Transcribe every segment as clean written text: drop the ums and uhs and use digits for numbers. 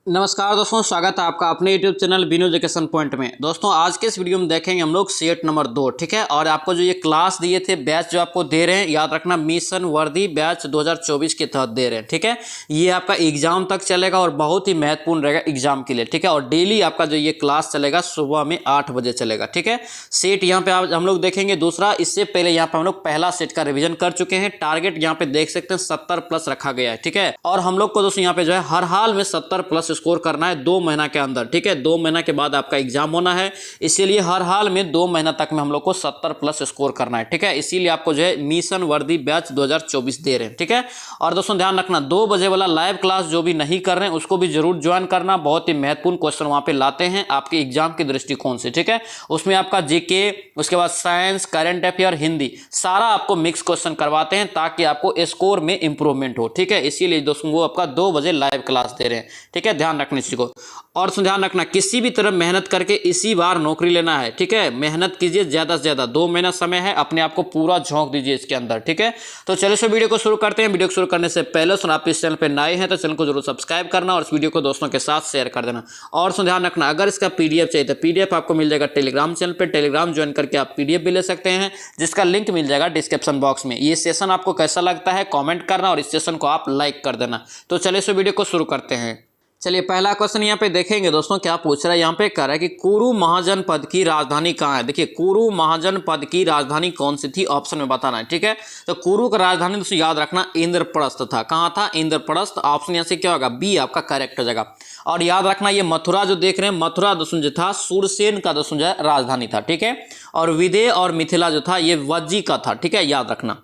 नमस्कार दोस्तों, स्वागत है आपका अपने YouTube चैनल बिनु एजुकेशन पॉइंट में। दोस्तों आज के इस वीडियो में देखेंगे हम लोग सेट नंबर 2, ठीक है। और आपको जो ये क्लास दिए थे, बैच जो आपको दे रहे हैं, याद रखना मिशन वर्दी बैच 2024 के तहत दे रहे हैं, ठीक है। ये आपका एग्जाम तक चलेगा और बहुत ही महत्वपूर्ण रहेगा एग्जाम के लिए, ठीक है। और डेली आपका जो ये क्लास चलेगा सुबह में 8 बजे चलेगा, ठीक है। सेट यहाँ पे हम लोग देखेंगे दूसरा। इससे पहले यहाँ पे हम लोग पहला सेट का रिविजन कर चुके हैं। टारगेट यहाँ पे देख सकते हैं 70+ रखा गया है, ठीक है। और हम लोग को दोस्तों यहाँ पे जो है हर हाल में 70+ स्कोर करना है 2 महीना के अंदर, ठीक है। 2 महीना के बाद आपका एग्जाम होना है, इसीलिए हर हाल में 2 महीना तक में हम लोग को 70+ स्कोर करना है, ठीक है। इसीलिए आपको जो है मिशन वर्दी बैच 2024 दे रहे हैं, ठीक है। और दोस्तों ध्यान रखना 2 बजे वाला लाइव क्लास जो भी नहीं कर रहे हैं उसको भी जरूर ज्वाइन करना। बहुत ही महत्वपूर्ण क्वेश्चन वहां पे लाते हैं आपके एग्जाम के दृष्टिकोण से, ठीक है। उसमें आपका जीके, उसके बाद साइंस, करंट अफेयर, हिंदी, सारा आपको मिक्स क्वेश्चन करवाते हैं ताकि आपको स्कोर में इंप्रूवमेंट हो, ठीक है। इसीलिए दोस्तों वो आपका 2 बजे लाइव क्लास दे रहे हैं, ठीक है। ध्यान रखना इसी को। और ध्यान रखना किसी भी तरह मेहनत करके इसी बार नौकरी लेना है, ठीक है। मेहनत कीजिए ज्यादा से ज्यादा, 2 महीना समय है, अपने आप को पूरा झोंक दीजिए इसके अंदर, ठीक है। तो चलिए इस वीडियो को शुरू करते हैं। वीडियो को शुरू करने से पहले आप इस चैनल पर नए हैं तो चैनल को जरूर सब्सक्राइब करना और इस वीडियो को दोस्तों के साथ शेयर कर देना। और ध्यान रखना अगर इसका पीडीएफ चाहिए तो पीडीएफ आपको मिल जाएगा टेलीग्राम चैनल पर। टेलीग्राम ज्वाइन करके आप पीडीएफ भी ले सकते हैं, जिसका लिंक मिल जाएगा डिस्क्रिप्शन बॉक्स में। ये सेशन आपको कैसा लगता है कमेंट करना और इस सेशन को आप लाइक कर देना। तो चलिए इस वीडियो को शुरू करते हैं। चलिए पहला क्वेश्चन यहाँ पे देखेंगे दोस्तों, क्या पूछ रहा है। यहाँ पे कह रहा है कि कुरु महाजनपद की राजधानी कहाँ है। देखिए कुरु महाजनपद की राजधानी कौन सी थी, ऑप्शन में बताना है, ठीक है। तो कुरु का राजधानी दोस्तों याद रखना इंद्रप्रस्थ था। कहाँ था? इंद्रप्रस्थ। ऑप्शन यहाँ से क्या होगा? बी आपका करेक्ट हो जाएगा। और याद रखना ये मथुरा जो देख रहे हैं, मथुरा दोस्तों जो था सूरसेन का दोस्तों जो है राजधानी था, ठीक है। और विदेह और मिथिला जो था ये वज्जी का था, ठीक है, याद रखना।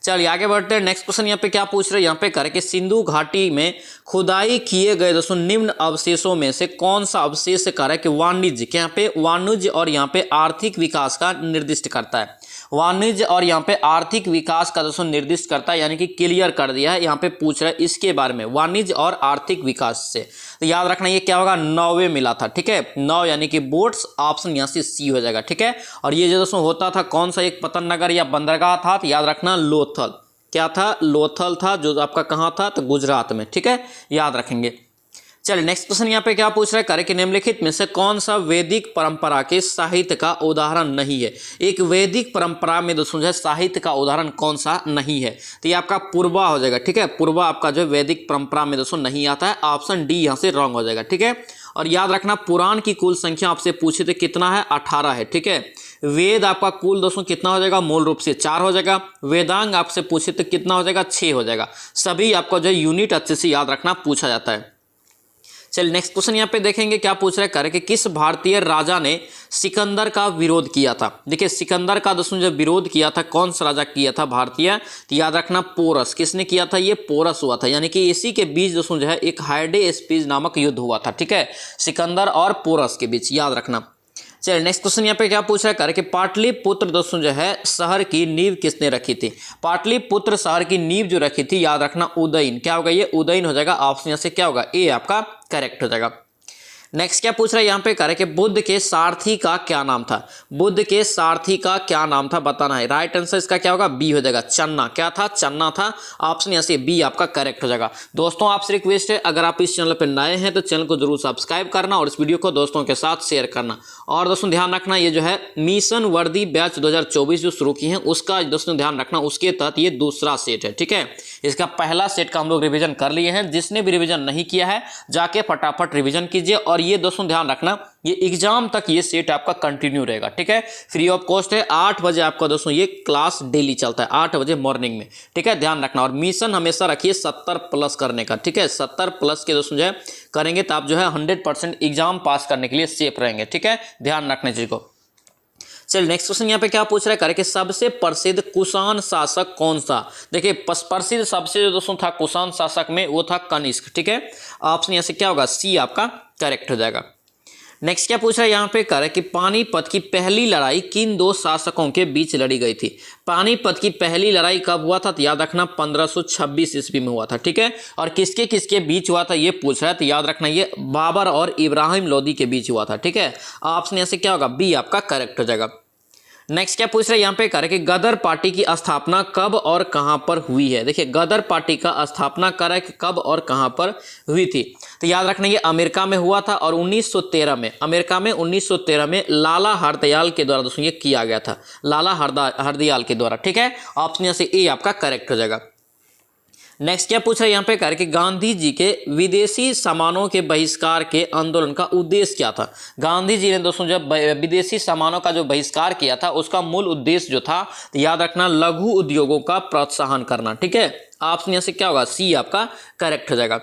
चलिए आगे बढ़ते हैं। नेक्स्ट क्वेश्चन यहाँ पे क्या पूछ रहे हैं, यहाँ पे करे कि सिंधु घाटी में खुदाई किए गए दोस्तों निम्न अवशेषों में से कौन सा अवशेष कर है कि वाणिज्य के यहाँ पे वाणिज्य और यहाँ पे आर्थिक विकास का निर्दिष्ट करता है। वाणिज्य और यहाँ पे आर्थिक विकास का दोस्तों निर्दिष्ट करता है, यानी कि क्लियर कर दिया है। यहाँ पे पूछ रहा है इसके बारे में, वाणिज्य और आर्थिक विकास से। तो याद रखना ये क्या होगा? नौवे मिला था, ठीक है। 9 यानी कि बोट्स। ऑप्शन यहाँ से सी हो जाएगा, ठीक है। और ये जो दोस्तों होता था कौन सा, एक पतन नगर या बंदरगाह था, तो याद रखना लोथल। क्या था? लोथल था, जो आपका कहाँ था? तो गुजरात में, ठीक है, याद रखेंगे। चलिए नेक्स्ट क्वेश्चन यहाँ पे क्या पूछ रहा है, करे कि निम्नलिखित में से कौन सा वैदिक परंपरा के साहित्य का उदाहरण नहीं है। एक वैदिक परंपरा में दोस्तों जो है साहित्य का उदाहरण कौन सा नहीं है, तो ये आपका पूर्वा हो जाएगा, ठीक है। पूर्वा आपका जो वैदिक परंपरा में दोस्तों नहीं आता है। ऑप्शन डी यहाँ से रॉन्ग हो जाएगा, ठीक है। और याद रखना पुराण की कुल संख्या आपसे पूछे थे कितना है? 18 है, ठीक है। वेद आपका कुल दोस्तों कितना हो जाएगा? मूल रूप से 4 हो जाएगा। वेदांग आपसे पूछे तो कितना हो जाएगा? 6 हो जाएगा। सभी आपका जो यूनिट अच्छे से याद रखना पूछा जाता है। चलिए नेक्स्ट क्वेश्चन यहाँ पे देखेंगे क्या पूछ रहा है, करे कि किस भारतीय राजा ने सिकंदर का विरोध किया था। देखिए सिकंदर का दोस्तों जो विरोध किया था, कौन सा राजा किया था भारतीय, तो याद रखना पोरस। किसने किया था? ये पोरस हुआ था। यानी कि इसी के बीच दोस्तों जो है एक हाइडे स्पीज नामक युद्ध हुआ था, ठीक है, सिकंदर और पोरस के बीच, याद रखना। चलिए नेक्स्ट क्वेश्चन यहाँ पे क्या पूछ रहा है, करे कि पाटलिपुत्र दोस्तों जो है शहर की नींव किसने रखी थी। पाटलिपुत्र शहर की नींव जो रखी थी, याद रखना उदयन। क्या होगा? ये उदयन हो जाएगा। ऑप्शन यहाँ से क्या होगा? ए आपका करेक्ट हो जाएगा। नेक्स्ट क्या पूछ रहा है यहाँ पे, करे कि बुद्ध के सारथी का क्या नाम था। बुद्ध के सारथी का क्या नाम था बताना है। राइट आंसर इसका क्या होगा? बी हो जाएगा, चन्ना। क्या था? चन्ना था। ऑप्शन यहाँ से बी आपका करेक्ट हो जाएगा। दोस्तों आपसे रिक्वेस्ट है, अगर आप इस चैनल पर नए हैं तो चैनल को जरूर सब्सक्राइब करना और इस वीडियो को दोस्तों के साथ शेयर करना। और दोस्तों ध्यान रखना ये जो है मिशन वर्दी बैच 2024 जो शुरू की है उसका दोस्तों ध्यान रखना, उसके तहत ये दूसरा सेट है, ठीक है। इसका पहला सेट का हम लोग रिविजन कर लिए हैं। जिसने भी रिविजन नहीं किया है जाके फटाफट रिविजन कीजिए। और ये दोस्तों ध्यान रखना ये एग्जाम तक ये सेट आपका कंटिन्यू रहेगा, ठीक है। फ्री ऑफ कॉस्ट है। 8 बजे आपका दोस्तों ये क्लास डेली चलता है, 8 बजे मॉर्निंग में, ठीक है, ध्यान रखना। और मिशन हमेशा रखिए 70+ करने का, ठीक है। 70+ के दोस्तों जो है करेंगे तो आप जो है 100% एग्जाम पास करने के लिए सेफ रहेंगे, ठीक है, ध्यान रखने चीज को। चलिए नेक्स्ट क्वेश्चन यहाँ पे क्या पूछ रहा है, करे कि सबसे प्रसिद्ध कुषाण शासक कौन सा। देखिए प्रसिद्ध सबसे जो दोस्तों था कुषाण शासक में वो था कनिष्क, ठीक है। ऑप्शन यहाँ से क्या होगा? सी आपका करेक्ट हो जाएगा। नेक्स्ट क्या पूछ रहा है यहाँ पे, करे कि पानीपत की पहली लड़ाई किन 2 शासकों के बीच लड़ी गई थी। पानीपत की पहली लड़ाई कब हुआ था, तो याद रखना 1526 ईस्वी में हुआ था, ठीक है। और किसके किसके बीच हुआ था ये पूछ रहा है, तो याद रखना ये बाबर और इब्राहिम लोदी के बीच हुआ था, ठीक है। ऑप्शन यहाँ से क्या होगा? बी आपका करेक्ट हो जाएगा। नेक्स्ट क्या पूछ रहे हैं यहाँ पे, करे कि गदर पार्टी की स्थापना कब और कहां पर हुई है। देखिए गदर पार्टी का स्थापना करे कि कब और कहां पर हुई थी, तो याद रखना ये अमेरिका में हुआ था और 1913 में, अमेरिका में 1913 में लाला हरदयाल के द्वारा दोस्तों ये किया गया था, लाला हरदयाल के द्वारा। ठीक है, ऑप्शन यहाँ से ए आपका करेक्ट हो जाएगा। नेक्स्ट क्या पूछा यहाँ पे कर कि गांधी जी के विदेशी सामानों के बहिष्कार के आंदोलन का उद्देश्य क्या था। गांधी जी ने दोस्तों जब विदेशी सामानों का जो बहिष्कार किया था उसका मूल उद्देश्य जो था, तो याद रखना लघु उद्योगों का प्रोत्साहन करना। ठीक है, ऑप्शन यहाँ से क्या होगा, सी आपका करेक्ट हो जाएगा।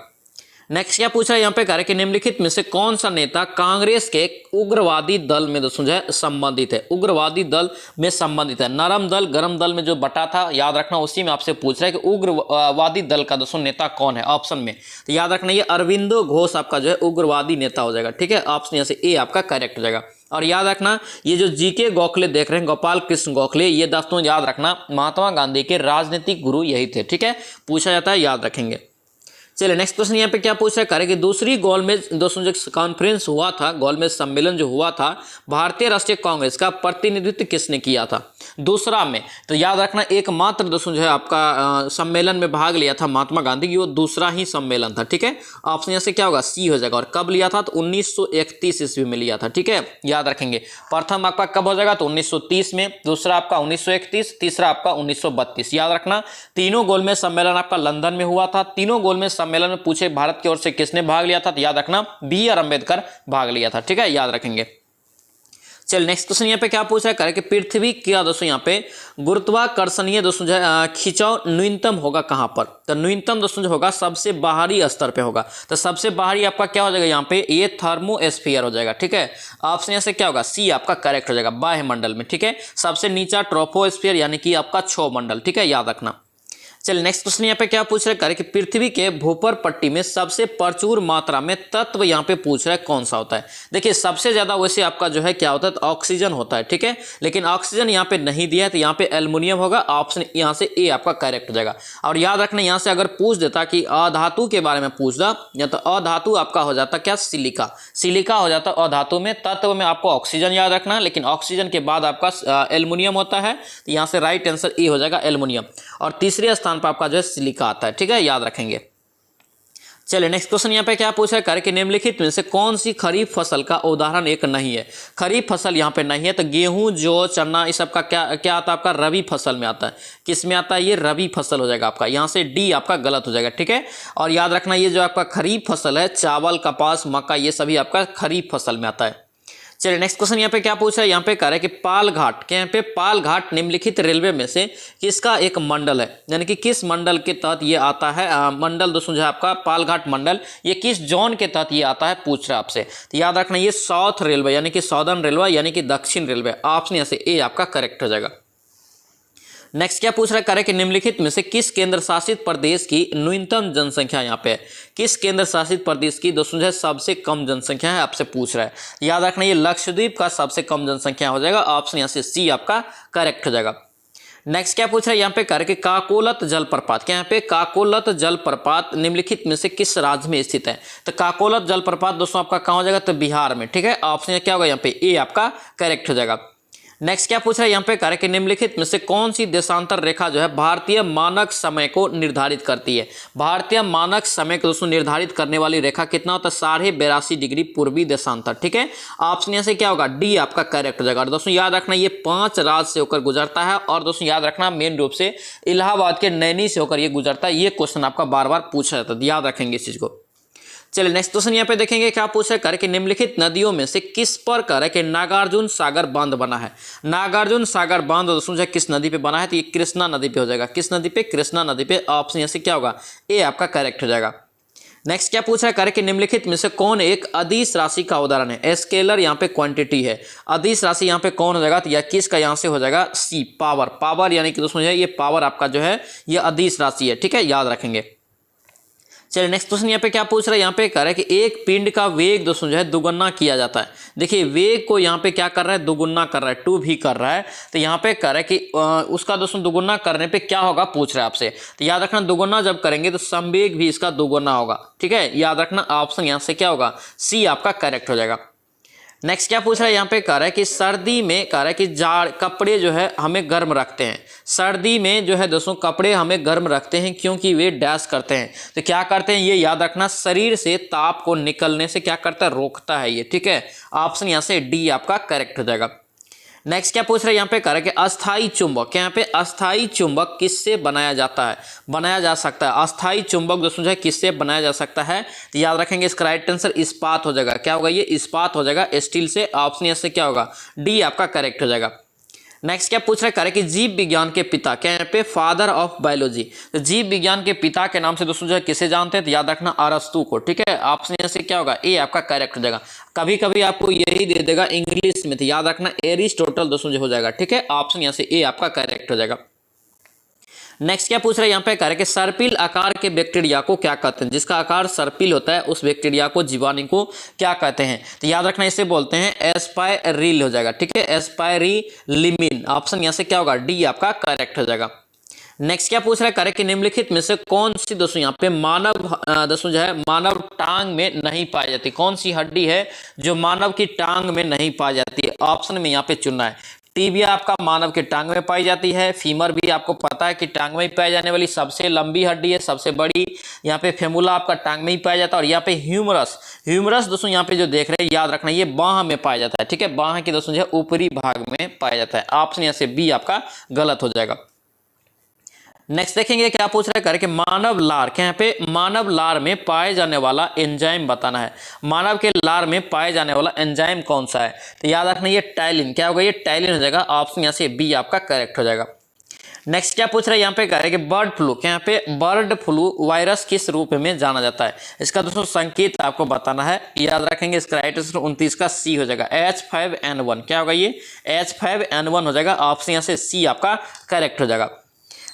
नेक्स्ट क्या पूछा यहाँ पे कह कि निम्नलिखित में से कौन सा नेता कांग्रेस के उग्रवादी दल में दोस्तों जो है संबंधित है, उग्रवादी दल में संबंधित है। नरम दल गरम दल में जो बटा था, याद रखना उसी में आपसे पूछ रहा है कि उग्रवादी दल का दोस्तों नेता कौन है ऑप्शन में। तो याद रखना ये अरविंदो घोष आपका जो है उग्रवादी नेता हो जाएगा। ठीक है, ऑप्शन यहाँ से ए आपका करेक्ट हो जाएगा। और याद रखना ये जो जीके गोखले देख रहे हैं, गोपाल कृष्ण गोखले, ये दोस्तों याद रखना महात्मा गांधी के राजनीतिक गुरु यही थे। ठीक है, पूछा जाता है, याद रखेंगे। चलिए नेक्स्ट क्वेश्चन यहाँ पे क्या पूछ रहा है कि दूसरी गोलमेज दोस्तों जो कॉन्फ्रेंस हुआ था, गोलमेज सम्मेलन जो हुआ था, भारतीय राष्ट्रीय कांग्रेस का प्रतिनिधित्व किसने किया था दूसरा में। तो याद रखना एकमात्र दोस्तों जो है आपका सम्मेलन में भाग लिया था महात्मा गांधी की, वो दूसरा ही सम्मेलन था। ठीक है, ऑप्शन यहाँ से क्या होगा, सी हो जाएगा। और कब लिया था, तो 1931 ईस्वी में लिया था। ठीक है, याद रखेंगे। प्रथम आपका कब हो जाएगा, तो 1930 में, दूसरा आपका 1931, तीसरा आपका 1932। याद रखना तीनों गोलमेज सम्मेलन आपका लंदन में हुआ था। तीनों गोलमेज सम्मेलन में पूछे भारत की ओर से किसने भाग लिया था, तो याद रखना BR अम्बेडकर भाग लिया था। ठीक है, याद रखेंगे। चल नेक्स्ट क्वेश्चन यहाँ पे क्या पूछा है कि पृथ्वी क्या दोस्तों यहाँ पे गुरुत्वाकर्षणीय दोस्तों जो है खिंचाव न्यूनतम होगा कहाँ पर। तो न्यूनतम दोस्तों जो होगा सबसे बाहरी स्तर पे होगा। तो सबसे बाहरी आपका क्या हो जाएगा यहाँ पे, ये थर्मोस्फीयर हो जाएगा। ठीक है, ऑप्शन यहाँ से क्या होगा, सी आपका करेक्ट हो जाएगा, बाह्यमंडल में। ठीक है, सबसे नीचा ट्रोपोस्फीयर यानी कि आपका क्षोमंडल। ठीक है, याद रखना। चलिए नेक्स्ट क्वेश्चन यहाँ पे क्या पूछ रहा है कि पृथ्वी के भूपर पट्टी में सबसे प्रचुर मात्रा में तत्व यहाँ पे पूछ रहा है कौन सा होता है। देखिए सबसे ज्यादा वैसे आपका जो है क्या होता है, तो ऑक्सीजन होता है। ठीक है, लेकिन ऑक्सीजन यहाँ पे नहीं दिया है, तो यहाँ पे एल्युमिनियम होगा। ऑप्शन यहाँ से ए आपका करेक्ट हो जाएगा। और याद रखना यहाँ से अगर पूछ देता कि अधातु के बारे में पूछता, या तो अधातु आपका हो जाता क्या, सिलिका। सिलिका हो जाता अधातु में। तत्व में आपको ऑक्सीजन याद रखना, लेकिन ऑक्सीजन के बाद आपका एल्युमिनियम होता है। तो यहाँ से राइट आंसर ए हो जाएगा, एल्युमिनियम। और तीसरे स्थान पर आपका जो है सिलिका आता है। ठीक है, याद रखेंगे। चलिए नेक्स्ट क्वेश्चन यहाँ पे क्या पूछा है कि निम्नलिखित में से कौन सी खरीफ फसल का उदाहरण एक नहीं है। खरीफ फसल यहाँ पे नहीं है, तो गेहूं, जौ, चना, इस सब का क्या आता है आपका, रबी फसल में आता है। किस में आता है, ये रबी फसल हो जाएगा आपका। यहाँ से डी आपका गलत हो जाएगा। ठीक है, और याद रखना ये जो आपका खरीफ फसल है, चावल, कपास, मक्का, ये सभी आपका खरीफ फसल में आता है। चलिए नेक्स्ट क्वेश्चन यहाँ पे क्या पूछा है, यहाँ पे कह रहा है कि पालघाट के यहाँ पे पालघाट निम्नलिखित रेलवे में से किसका एक मंडल है, यानी कि किस मंडल के तहत ये आता है। मंडल दोस्तों जो है आपका पालघाट मंडल, ये किस जोन के तहत ये आता है पूछ रहा है आपसे। तो याद रखना ये साउथ रेलवे यानी कि सदर्न रेलवे यानी कि दक्षिण रेलवे। ऑप्शन यहाँ से ए आपका करेक्ट हो जाएगा। नेक्स्ट क्या पूछ रहा है कि निम्नलिखित में से किस केंद्र शासित प्रदेश की न्यूनतम जनसंख्या यहाँ पे है। किस केंद्र शासित प्रदेश की दोस्तों जो सबसे कम जनसंख्या है आपसे पूछ रहा है। याद रखना ये लक्षद्वीप का सबसे कम जनसंख्या हो जाएगा। ऑप्शन यहाँ से सी आपका करेक्ट हो जाएगा। नेक्स्ट क्या पूछ रहा है यहाँ पे कि काकोलत जलप्रपात, क्या यहाँ पे काकोलत जलप्रपात निम्नलिखित में से किस राज्य में स्थित है। तो काकोलत जलप्रपात दोस्तों आपका कहाँ हो जाएगा, तो बिहार में। ठीक है, ऑप्शन क्या होगा यहाँ पे ए आपका करेक्ट हो जाएगा। नेक्स्ट क्या पूछ रहा है यहाँ पे कि निम्नलिखित में से कौन सी देशांतर रेखा जो है भारतीय मानक समय को निर्धारित करती है। भारतीय मानक समय को दोस्तों निर्धारित करने वाली रेखा कितना होता है, 82.5 डिग्री पूर्वी देशांतर। ठीक है, ऑप्शन यहाँ से क्या होगा, डी आपका करेक्ट हो जाएगा। और दोस्तों याद रखना ये 5 राज्य से होकर गुजरता है। और दोस्तों याद रखना मेन रूप से इलाहाबाद के नैनी से होकर ये गुजरता है। ये क्वेश्चन आपका बार बार पूछा जाता है, याद रखेंगे इस चीज को। चलिए नेक्स्ट क्वेश्चन यहाँ पे देखेंगे क्या पूछा है कि निम्नलिखित नदियों में से किस पर कह रहा है कि नागार्जुन सागर बांध बना है। नागार्जुन सागर बांध दोस्तों जो किस नदी पे बना है, तो ये कृष्णा नदी पे हो जाएगा। किस नदी पे, कृष्णा नदी पे। ऑप्शन यहाँ से क्या होगा, ए आपका करेक्ट हो जाएगा। नेक्स्ट क्या पूछा है कि निम्नलिखित में से कौन एक अदिश राशि का उदाहरण है। स्केलर यहाँ पे क्वांटिटी है, अदिश राशि यहाँ पे कौन हो जाएगा, तो या किसका यहाँ से हो जाएगा, सी पावर। पावर यानी कि दोस्तों ये पावर आपका जो है ये अदिश राशि है। ठीक है, याद रखेंगे। चलिए नेक्स्ट क्वेश्चन यहाँ पे क्या पूछ रहा है, यहाँ पे कह रहा है कि एक पिंड का वेग दोस्तों जो है दुगुना किया जाता है। देखिए वेग को यहाँ पे क्या कर रहा है, दुगुना कर रहा है, 2 भी कर रहा है। तो यहाँ पे कह रहा है कि उसका दोस्तों दुगुना करने पे क्या होगा पूछ रहा है आपसे। तो याद रखना दुगुना जब करेंगे तो संवेग भी इसका दुगुना होगा। ठीक है, याद रखना ऑप्शन यहाँ से क्या होगा, सी आपका करेक्ट हो जाएगा। नेक्स्ट क्या पूछ रहा है यहाँ पे, कह रहा है कि सर्दी में, कह रहा है कि जाड़ कपड़े जो है हमें गर्म रखते हैं। सर्दी में जो है दोस्तों कपड़े हमें गर्म रखते हैं क्योंकि वे डैश करते हैं। तो क्या करते हैं, ये याद रखना, शरीर से ताप को निकलने से क्या करता है, रोकता है ये। ठीक है, ऑप्शन यहाँ से डी आपका करेक्ट हो जाएगा। नेक्स्ट क्या पूछ रहे हैं यहाँ पे, कह रहे हैं कि अस्थाई चुंबक, यहाँ पे अस्थाई चुंबक किससे बनाया जाता है, बनाया जा सकता है। अस्थाई चुंबक दोस्तों जो है किससे बनाया जा सकता है, तो याद रखेंगे इसका राइट आंसर इस्पात हो जाएगा। क्या होगा, ये इस्पात हो जाएगा, स्टील से। ऑप्शन इससे क्या होगा, डी आपका करेक्ट हो जाएगा। नेक्स्ट क्या पूछ रहा है, कह रहे हैं कि जीव विज्ञान के पिता, क्या यहाँ पे फादर ऑफ बायोलॉजी, तो जीव विज्ञान के पिता के नाम से दोस्तों जो है किसे जानते हैं, तो याद रखना अरस्तु को। ठीक है, ऑप्शन यहाँ से क्या होगा, ए आपका करेक्ट हो जाएगा। कभी कभी आपको यही दे देगा इंग्लिश में, तो याद रखना एरिस्टोटल दोस्तों जो हो जाएगा। ठीक है, ऑप्शन यहाँ से ए आपका करेक्ट हो जाएगा। नेक्स्ट क्या पूछ रहे हैं यहाँ पे, कह रहे हैं कि सर्पिल आकार के बैक्टीरिया को क्या कहते हैं, जिसका आकार सर्पिल होता है उस बैक्टीरिया को, जीवाणु को क्या कहते हैं, तो याद रखना इसे बोलते हैं एस्पायरिल हो जाएगा। ठीक है, एस्पायरिलिमिन। ऑप्शन यहाँ से क्या होगा, डी आपका करेक्ट हो जाएगा। नेक्स्ट क्या पूछ रहा है, कह रहे हैं कि निम्नलिखित में से कौन सी दोस्तों यहाँ पे मानव दोस्तों जो है मानव टांग में नहीं पाई जाती, कौन सी हड्डी है जो मानव की टांग में नहीं पाई जाती है। ऑप्शन में यहाँ पे चुनना है। टीबिया आपका मानव के टांग में पाई जाती है, फीमर भी आपको पता है कि टांग में ही पाई जाने वाली सबसे लंबी हड्डी है, सबसे बड़ी। यहाँ पे फेमुला आपका टांग में ही पाया जाता है। और यहाँ पे ह्यूमरस, ह्यूमरस दोस्तों यहाँ पे जो देख रहे हैं याद रखना ये बाह में पाया जाता है। ठीक है, बाह की दोस्तों जो है ऊपरी भाग में पाया जाता है। ऑप्शन यहाँ से बी आपका गलत हो जाएगा। नेक्स्ट देखेंगे क्या पूछ रहा है, करके मानव लार, क्या यहाँ पे मानव लार में पाए जाने वाला एंजाइम बताना है। मानव के लार में पाए जाने वाला एंजाइम कौन सा है, तो याद रखना ये टाइलिन, क्या होगा, ये टाइलिन हो जाएगा। ऑप्शन यहाँ से बी आपका करेक्ट हो जाएगा। नेक्स्ट क्या पूछ रहा है यहाँ पे, कह रहे हैं कि बर्ड फ्लू, क्या यहाँ पे बर्ड फ्लू वायरस किस रूप में जाना जाता है, इसका दोस्तों संकेत आपको बताना है। याद रखेंगे इसका राइट आंसर 29 का सी हो जाएगा, H5N1। क्या होगा, ये H5N1 हो जाएगा। ऑप्शन यहाँ से सी आपका करेक्ट हो जाएगा।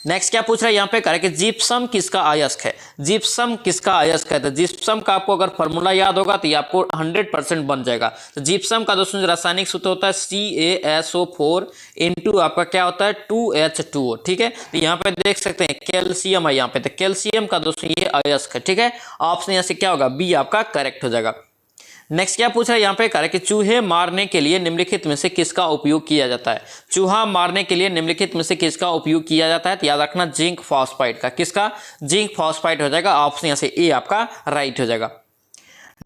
नेक्स्ट क्या पूछ रहा है यहाँ पे, कह रहे हैं कि जिप्सम किसका अयस्क है, जिप्सम किसका अयस्क है, तो जिप्सम का आपको अगर फॉर्मूला याद होगा तो ये आपको 100% बन जाएगा। तो जिप्सम का दोस्तों जो रासायनिक सूत्र होता है CaSO4 इंटू आपका क्या होता है 2H2O। ठीक है, तो यहाँ पे देख सकते हैं कैल्शियम है यहाँ पे, तो कैल्शियम का दोस्तों ये अयस्क है। ठीक है, ऑप्शन यहाँ से क्या होगा, बी आपका करेक्ट हो जाएगा। नेक्स्ट क्या पूछ रहा है यहाँ पे, कह रहा है कि चूहे मारने के लिए निम्नलिखित में से किसका उपयोग किया जाता है। चूहा मारने के लिए निम्नलिखित में से किसका उपयोग किया जाता है, तो याद रखना जिंक फॉस्फाइड का। किसका, जिंक फॉस्फाइड हो जाएगा। ऑप्शन यहाँ से ए आपका राइट हो जाएगा।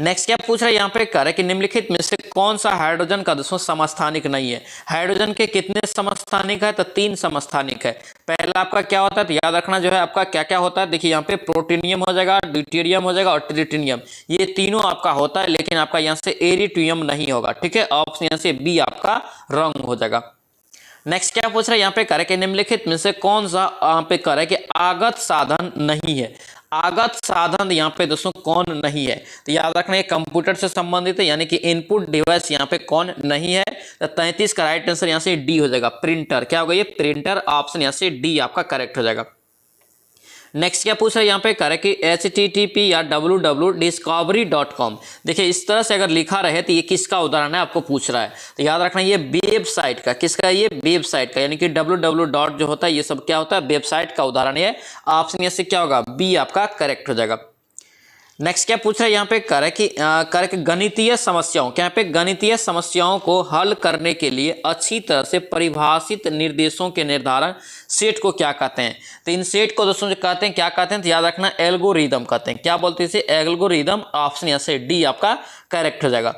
नेक्स्ट क्या पूछ रहा है यहाँ पे, कह रहा है कि निम्नलिखित में से कौन सा हाइड्रोजन का दोस्तों समस्थानिक नहीं है। हाइड्रोजन के कितने समस्थानिक है, तो 3 समस्थानिक है। पहला आपका क्या होता है, तो याद रखना जो है आपका क्या क्या होता है, देखिए यहाँ पे प्रोटीनियम हो जाएगा, ड्यूटेरियम हो जाएगा और ट्रिटिनियम, ये तीनों आपका होता है। लेकिन आपका यहाँ से एरिट्रियम नहीं होगा। ठीक है, ऑप्शन यहाँ से बी आपका रॉन्ग हो जाएगा। नेक्स्ट क्या पूछ रहा है यहाँ पे, कह रहा है कि निम्नलिखित में से कौन सा यहाँ पे कह रहा है कि आगत साधन नहीं है। आगत साधन यहाँ पे दोस्तों कौन नहीं है, तो याद रखना ये कंप्यूटर से संबंधित है, यानी कि इनपुट डिवाइस यहाँ पे कौन नहीं है। तो 33 का राइट आंसर यहाँ से डी हो जाएगा, प्रिंटर। क्या होगा, ये प्रिंटर। ऑप्शन यहाँ से डी आपका करेक्ट हो जाएगा। नेक्स्ट क्या पूछ रहा है यहाँ पे, कह रहा है कि HTTP या www.discovery.com, देखिए इस तरह से अगर लिखा रहे तो ये किसका उदाहरण है, आपको पूछ रहा है। तो याद रखना ये वेबसाइट का, किसका, ये वेबसाइट का, यानी कि www. जो होता है ये सब क्या होता है, वेबसाइट का उदाहरण है। ऑप्शन यहाँ से क्या होगा, बी आपका करेक्ट हो जाएगा। नेक्स्ट क्या पूछ रहा है यहाँ पे, कह रहा है कि गणितीय समस्याओं, क्या यहाँ पे गणितीय समस्याओं को हल करने के लिए अच्छी तरह से परिभाषित निर्देशों के निर्धारण सेट को क्या कहते हैं। तो इन सेट को दोस्तों जो कहते हैं क्या कहते हैं, तो याद रखना एल्गोरिदम कहते हैं। क्या बोलते हैं इसे, एल्गोरिदम। ऑप्शन यहाँ से डी आपका करेक्ट हो जाएगा।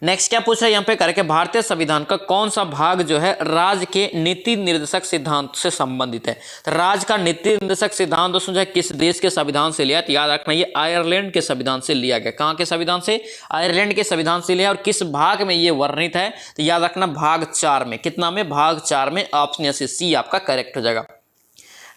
नेक्स्ट क्या पूछ रहा है यहाँ पे, करके भारतीय संविधान का कौन सा भाग जो है राज्य के नीति निर्देशक सिद्धांत से संबंधित है। तो राज्य का नीति निर्देशक सिद्धांत दोस्तों जो है किस देश के संविधान से लिया, तो याद रखना ये आयरलैंड के संविधान से लिया गया। कहाँ के संविधान से, आयरलैंड के संविधान से लिया। और किस भाग में ये वर्णित है, तो याद रखना भाग 4 में। कितना में, भाग 4 में। ऑप्शन यहाँ से सी आपका करेक्ट हो जाएगा।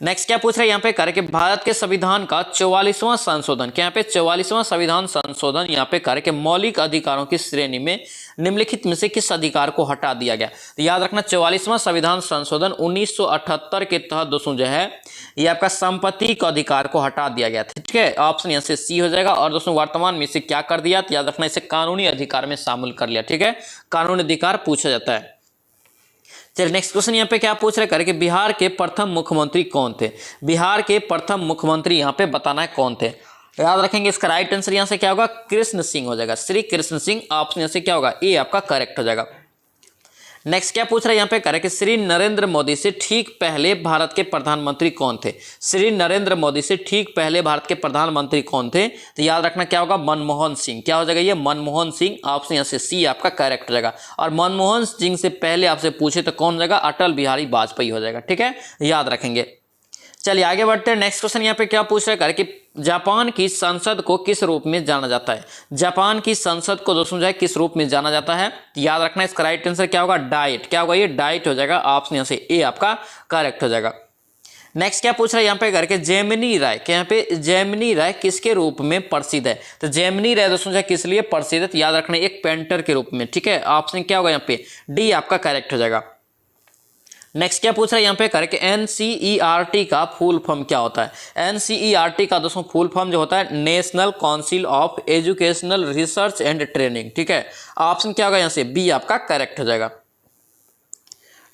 नेक्स्ट क्या पूछ रहा है यहाँ पे, कह रहे कि भारत के संविधान का 44वां संशोधन, क्या यहाँ पे 44वां संविधान संशोधन यहाँ पे कह रहे कि मौलिक अधिकारों की श्रेणी में निम्नलिखित में से किस अधिकार को हटा दिया गया। तो याद रखना 44वां संविधान संशोधन 1978 के तहत दोस्तों जो है ये आपका संपत्ति के अधिकार को हटा दिया गया था। ठीक है, ऑप्शन यहाँ से सी हो जाएगा। और दोस्तों वर्तमान में इसे क्या कर दिया, तो याद रखना इसे कानूनी अधिकार में शामिल कर लिया। ठीक है, कानूनी अधिकार पूछा जाता है। चलिए नेक्स्ट क्वेश्चन यहाँ पे क्या पूछ रहे, कि बिहार के प्रथम मुख्यमंत्री कौन थे। बिहार के प्रथम मुख्यमंत्री यहाँ पे बताना है कौन थे। याद रखेंगे इसका राइट आंसर यहाँ से क्या होगा, कृष्ण सिंह हो जाएगा, श्री कृष्ण सिंह। ऑप्शन यहाँ से क्या होगा, ए आपका करेक्ट हो जाएगा। नेक्स्ट क्या पूछ रहा है यहाँ पे, करेक्ट श्री नरेंद्र मोदी से ठीक पहले भारत के प्रधानमंत्री कौन थे? श्री नरेंद्र मोदी से ठीक पहले भारत के प्रधानमंत्री कौन थे? तो याद रखना क्या होगा, मनमोहन सिंह। क्या हो जाएगा ये, मनमोहन सिंह। ऑप्शन यहाँ से सी आपका करेक्ट हो जाएगा। और मनमोहन सिंह से पहले आपसे पूछे तो कौन हो जाएगा, अटल बिहारी वाजपेयी हो जाएगा। ठीक है, याद रखेंगे। चलिए आगे बढ़ते हैं। नेक्स्ट क्वेश्चन यहाँ पे क्या पूछ रहा है कि जापान की संसद को किस रूप में जाना जाता है? जापान की संसद को दोस्तों जो है किस रूप में जाना जाता है? याद रखना इसका राइट आंसर क्या होगा, डाइट। क्या होगा ये, डाइट हो जाएगा। ऑप्शन यहाँ से ए आपका करेक्ट हो जाएगा। नेक्स्ट क्या पूछ रहा है यहाँ पे करके, जेमिनी राय, क्या यहाँ पे जेमिनी राय किसके रूप में प्रसिद्ध है? तो जेमिनी राय दोस्तों जो है किस लिए प्रसिद्ध है? तो याद रखना एक पेंटर के रूप में। ठीक है, ऑप्शन क्या होगा यहाँ पे, डी आपका करेक्ट हो जाएगा। नेक्स्ट क्या पूछ रहा है यहाँ पे करके, एनसीईआरटी का फुल फॉर्म क्या होता है? एनसीईआरटी का दोस्तों फुल फॉर्म जो होता है, national council of educational research and training. ठीक है, ऑप्शन क्या होगा यहाँ से, बी आपका करेक्ट हो जाएगा।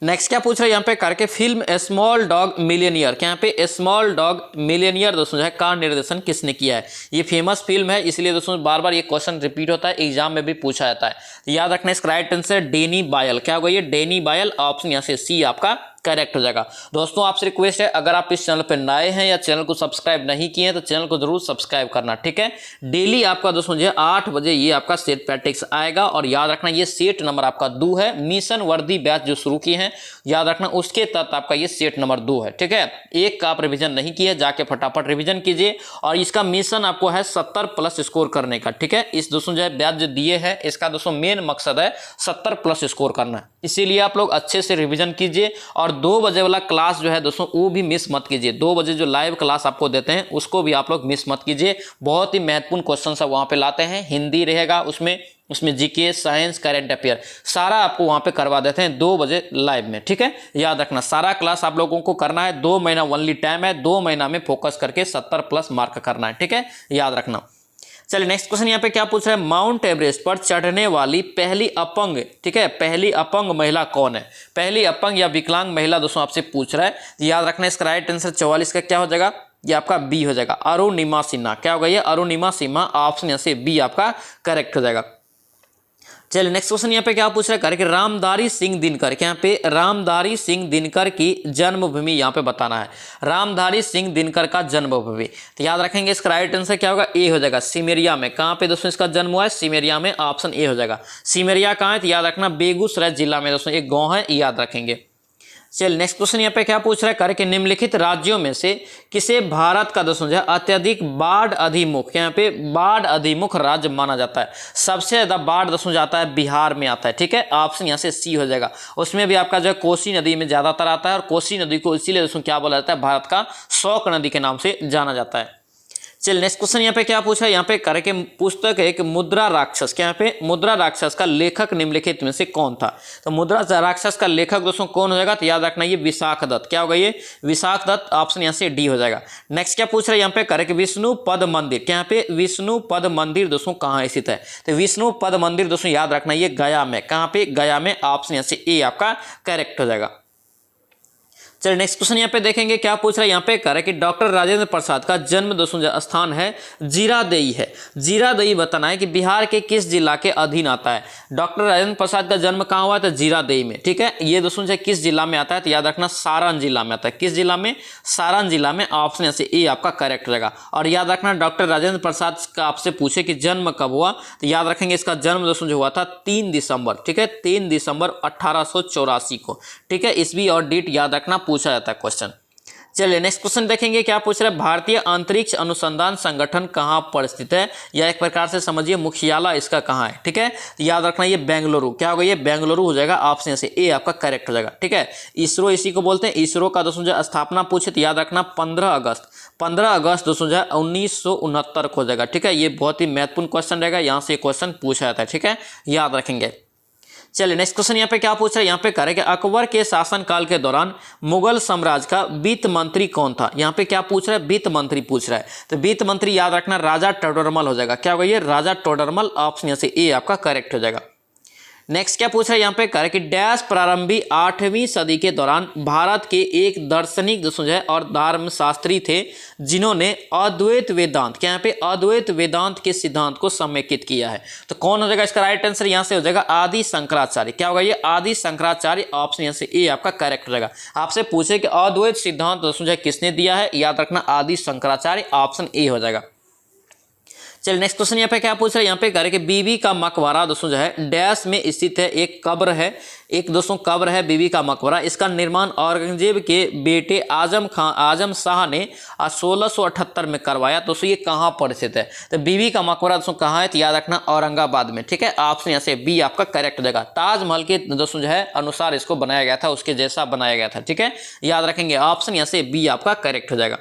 नेक्स्ट क्या पूछ रहा है यहाँ पे करके, फिल्म स्मॉल डॉग मिलियनियर, क्या यहाँ पे स्मॉल डॉग मिलियनियर दोस्तों जो है का निर्देशन किसने किया है? ये फेमस फिल्म है, इसलिए दोस्तों बार बार ये क्वेश्चन रिपीट होता है, एग्जाम में भी पूछा जाता है। याद रखना इसका राइट आंसर डेनी बायल। क्या होगा ये, डेनी बायल। ऑप्शन यहाँ से सी आपका करेक्ट हो जाएगा। दोस्तों आपसे रिक्वेस्ट है, अगर आप इस चैनल पर नए हैं या चैनल को सब्सक्राइब नहीं किए हैं तो चैनल को जरूर सब्सक्राइब करना। ठीक है, डेली आपका दोस्तों जो है 8 बजे ये आपका सेट प्रैक्टिस आएगा। और याद रखना ये सेट नंबर आपका 2 है। मिशन वर्दी बैच जो शुरू किए हैं, याद रखना उसके तहत आपका ये सेट नंबर 2 है। ठीक है, एक का आप रिविजन नहीं किया, जाके फटाफट रिविजन कीजिए। और इसका मिशन आपको है 70+ स्कोर करने का। ठीक है, इस दोस्तों जो है बैच जो दिए हैं, इसका दोस्तों मेन मकसद है 70+ स्कोर करना। इसीलिए आप लोग अच्छे से रिविजन कीजिए। और 2 बजे वाला क्लास जो है दोस्तों वो भी मिस मत कीजिए। 2 बजे जो लाइव क्लास आपको देते हैं उसको भी आप लोग मिस मत कीजिए। बहुत ही महत्वपूर्ण क्वेश्चन सब वहां पे लाते हैं। हिंदी रहेगा उसमें जीके, साइंस, करंट अफेयर सारा आपको वहां पे करवा देते हैं 2 बजे लाइव में। ठीक है, याद रखना सारा क्लास आप लोगों को करना है। 2 महीना ओनली टाइम है, 2 महीना में फोकस करके 70+ मार्क करना है। ठीक है, याद रखना। चलिए नेक्स्ट क्वेश्चन यहाँ पे क्या पूछ रहा है, माउंट एवरेस्ट पर चढ़ने वाली पहली अपंग, ठीक है, पहली अपंग महिला कौन है? पहली अपंग या विकलांग महिला दोस्तों आपसे पूछ रहा है। याद रखना इसका राइट आंसर 44 का क्या हो जाएगा, ये आपका बी हो जाएगा, अरुणिमा सिन्हा। क्या होगा ये, अरुणिमा सिन्हा। ऑप्शन यहाँ से बी आपका करेक्ट हो जाएगा। चलिए नेक्स्ट क्वेश्चन यहाँ पे क्या पूछ रहा है कि रामधारी सिंह दिनकर, यहाँ पे रामधारी सिंह दिनकर की जन्मभूमि यहाँ पे बताना है। रामधारी सिंह दिनकर का जन्मभूमि, तो याद रखेंगे इसका राइट आंसर क्या होगा, ए हो जाएगा, सिमरिया में। कहाँ पे दोस्तों इसका जन्म हुआ है, सिमरिया में। ऑप्शन ए हो जाएगा। सिमरिया कहाँ है, तो याद रखना बेगूसराय जिला में दोस्तों एक गाँव है, याद रखेंगे। चलिए नेक्स्ट क्वेश्चन यहाँ पे क्या पूछ रहा है, करके निम्नलिखित राज्यों में से किसे भारत का दोस्तों जो है अत्यधिक बाढ़ अधिमुख, यहाँ पे बाढ़ अधिमुख राज्य माना जाता है? सबसे ज्यादा बाढ़ दोस्तों जाता है बिहार में आता है। ठीक है, ऑप्शन यहाँ से सी हो जाएगा। उसमें भी आपका जो है कोसी नदी में ज्यादातर आता है। और कोसी नदी को इसीलिए दोस्तों क्या बोला जाता है, भारत का शौक नदी के नाम से जाना जाता है। चलिए नेक्स्ट क्वेश्चन यहाँ पे क्या पूछा है, यहाँ पे करके पुस्तक है एक मुद्रा राक्षस, क्या यहाँ पे मुद्रा राक्षस का लेखक निम्नलिखित में से कौन था? तो मुद्रा राक्षस का लेखक दोस्तों कौन हो जाएगा, तो याद रखना ये विशाख दत्त। क्या होगा ये, विशाख दत्त। ऑप्शन यहाँ से डी हो जाएगा। नेक्स्ट क्या पूछ रहा है यहाँ पे करके विष्णु पद मंदिर, क्या यहाँ पे विष्णु पद मंदिर दोस्तों कहाँ स्थित है? तो विष्णु पद मंदिर दोस्तों याद रखना ये गया में। कहाँ पे, गया में। ऑप्शन यहाँ से ए आपका करेक्ट हो जाएगा। चलिए नेक्स्ट क्वेश्चन यहाँ पे देखेंगे क्या पूछ रहा है यहाँ पे करे कि डॉक्टर राजेंद्र प्रसाद का जन्म दोस्तों स्थान है जीरादेई है। जीरादेई बताना है कि बिहार के किस जिला के अधीन आता है? डॉक्टर राजेंद्र प्रसाद का जन्म कहाँ हुआ है, तो जीरादेई में। ठीक है, ये दोस्तों से किस जिला में आता है, तो याद रखना सारण जिला में आता है। किस जिला में, सारण जिला में। ऑप्शन यहाँ से ए आपका करेक्ट रहेगा। और याद रखना डॉक्टर राजेंद्र प्रसाद का आपसे पूछे कि जन्म कब हुआ, तो याद रखेंगे इसका जन्म दोस्तों जो हुआ था 3 दिसंबर। ठीक है, 3 दिसंबर 1884 को। ठीक है, ईस्वी और डेट याद रखना, पूछा जाता है क्वेश्चन। चलिए नेक्स्ट क्वेश्चन देखेंगे क्या पूछ रहा है, भारतीय अंतरिक्ष अनुसंधान संगठन कहाँ पर स्थित है? या एक प्रकार से समझिए मुख्यालय इसका कहाँ है? ठीक है, तो याद रखना ये बेंगलुरु। क्या होगा ये, बेंगलुरु हो जाएगा। ऑप्शन से ए आपका करेक्ट हो जाएगा। ठीक है, इसरो इसी को बोलते हैं। इसरो का दोस्तों जो स्थापना पूछे तो याद रखना 15 अगस्त दोस्तों जो है 1969 को हो जाएगा। ठीक है, ये बहुत ही महत्वपूर्ण क्वेश्चन रहेगा, यहाँ से क्वेश्चन पूछा जाता है। ठीक है, याद रखेंगे। चलिए नेक्स्ट क्वेश्चन यहाँ पे क्या पूछ रहा है, यहाँ पे करें कि अकबर के शासनकाल के दौरान मुगल साम्राज्य का वित्त मंत्री कौन था? यहाँ पे क्या पूछ रहा है, वित्त मंत्री पूछ रहा है। तो वित्त मंत्री याद रखना राजा टोडरमल हो जाएगा। क्या होगा ये, राजा टोडरमल। ऑप्शन यहाँ से ए आपका करेक्ट हो जाएगा। नेक्स्ट क्या पूछ रहा है यहाँ पे कर कि डैश प्रारंभिक 8वीं सदी के दौरान भारत के एक दार्शनिक जो है और धर्मशास्त्री थे जिन्होंने अद्वैत वेदांत, क्या यहाँ पे अद्वैत वेदांत के सिद्धांत को समेकित किया है। तो कौन हो जाएगा इसका राइट आंसर, यहाँ से हो जाएगा आदि शंकराचार्य। क्या होगा ये, आदि शंकराचार्य। ऑप्शन यहाँ से ए आपका करेक्ट हो जाएगा। आपसे पूछे कि अद्वैत सिद्धांत जो है किसने दिया है, याद रखना आदि शंकराचार्य, ऑप्शन ए हो जाएगा। चलिए नेक्स्ट क्वेश्चन यहाँ पे क्या पूछ रहा है, यहाँ पे कह रहे कि बीबी का मकबरा दोस्तों जो है डैश में स्थित है, एक कब्र है, एक दोस्तों कब्र है बीबी का मकबरा। इसका निर्माण औरंगजेब के बेटे आजम शाह ने 1678 में करवाया। दोस्तों ये कहाँ पर स्थित है, तो बीबी का मकबरा दोस्तों कहाँ है, तो याद रखना औरंगाबाद में। ठीक है, ऑप्शन यहाँ से बी आपका करेक्ट हो जाएगा। ताजमहल के दोस्तों जो है अनुसार इसको बनाया गया था, उसके जैसा बनाया गया था। ठीक है, याद रखेंगे, ऑप्शन यहाँ से बी आपका करेक्ट हो जाएगा।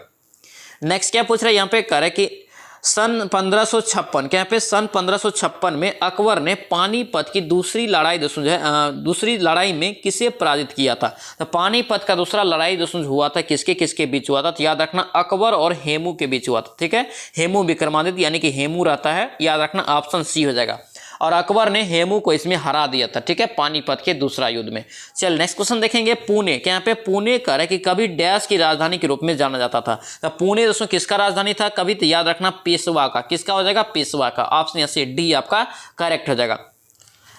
नेक्स्ट क्या पूछ रहा है यहाँ पे, कह रहे कि सन 1556, क्या पे सन 1556 में अकबर ने पानीपत की दूसरी लड़ाई दोस्तों जो है दूसरी लड़ाई में किसे पराजित किया था। तो पानीपत का दूसरा लड़ाई दोस्तों हुआ था किसके किसके बीच हुआ था, तो याद रखना अकबर और हेमू के बीच हुआ था। ठीक है, हेमू विक्रमादित्य यानी कि हेमू रहता है, याद रखना ऑप्शन सी हो जाएगा। और अकबर ने हेमू को इसमें हरा दिया था। ठीक है, पानीपत के दूसरा युद्ध में। चल नेक्स्ट क्वेश्चन देखेंगे, पुणे, क्या यहाँ पे पुणे कर है कि कभी डैश की राजधानी के रूप में जाना जाता था। तो पुणे दोस्तों किसका राजधानी था कभी, तो याद रखना पेशवा का। किसका हो जाएगा, पेशवा का। ऑप्शन यहाँ से डी आपका करेक्ट हो जाएगा।